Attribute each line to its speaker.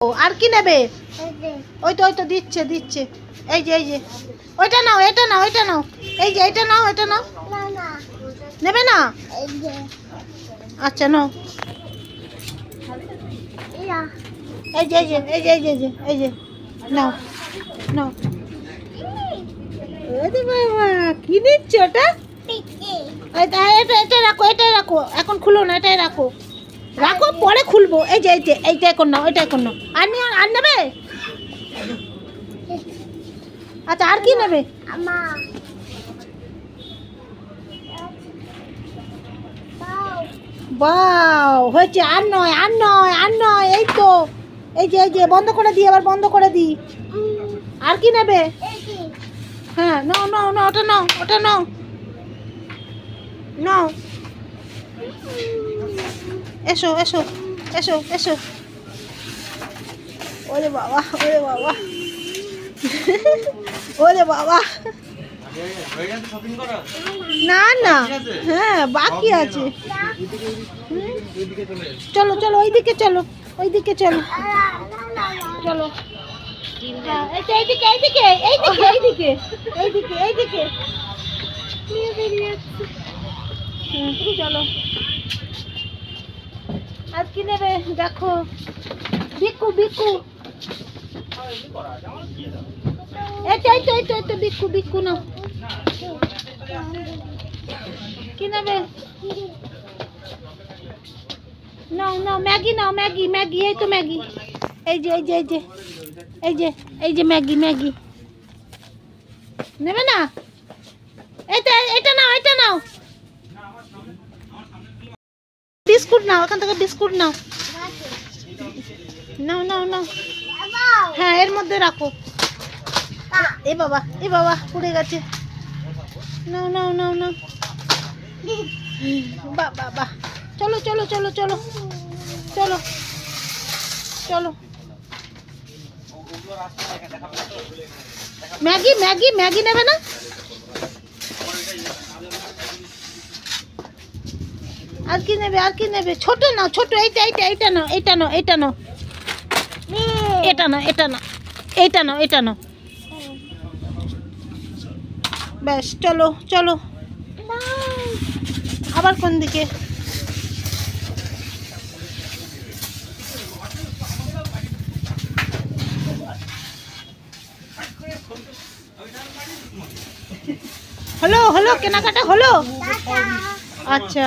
Speaker 1: ও আর কি নেবে? ওই তো দিচ্ছে দিচ্ছে। এই যে ওইটা নাও, এটা নাও, এটা নাও। এই যে এটা নাও, এটা নাও। নেবে না? আচ্ছা নাও। এই যে নাও নাও। ওরে বাবা, কি নিচ্ছ ওটা? এটা রাখো, এটা রাখো, এখন খুলো না, এটাই রাখো। রাখো, পরে খুলবো। এইটা এখন নাও, এটা এখন নাও। আর নেবে? আচ্ছা আর কি নেবে? বাও, হয়েছে। আর নয়, আর নয়, আর নয়। এই তো, এই যে বন্ধ করে দিই, আবার বন্ধ করে দিই। আর কি নেবে? হ্যাঁ নাও নাও নাও, ওটা নাও, ওটা নাও নাও। এসো এসো এসো এসো। ওরে বাবা, ওরে বাবা, ওরে বাবা। না না, হ্যাঁ বাকি আছে। চলো চলো, ওইদিকে চলো, ওইদিকে চলো, চলো। এইদিকে এইদিকে এইদিকে এইদিকে এইদিকে এইদিকে। চলো, আর কি নেবে দেখো? বিকু বিকু, এই তো বিকু বিকু নাও। কি নেবে? নাও নাও, ম্যাগি নাও, ম্যাগি ম্যাগি। এই তো ম্যাগি। এই যে ম্যাগি ম্যাগি। নেবে না? এটা নাও, এটা নাও। বিস্কুট নাও, এখান থেকে বিস্কুট নাও। নাও নাও নাও। হ্যাঁ এর মধ্যে রাখো। এ বাবা পুড়ে গেছে। নাও নাও নাও নাও। বাহ, চলো চলো চলো চলো চলো চলো। ম্যাগি ম্যাগি ম্যাগি নেবে না? আর কি নেবে? আর কি নেবে? ছোট নাও, ছোট। এইটা নাও, এটা নাও, এটা নাও, এটা নাও, এটা নাও, এইটা নাও, এটা নাও। ব্যাস, চলো চলো। আবার কোন দিকে? হলো হলো, কেনাকাটা হলো? আচ্ছা।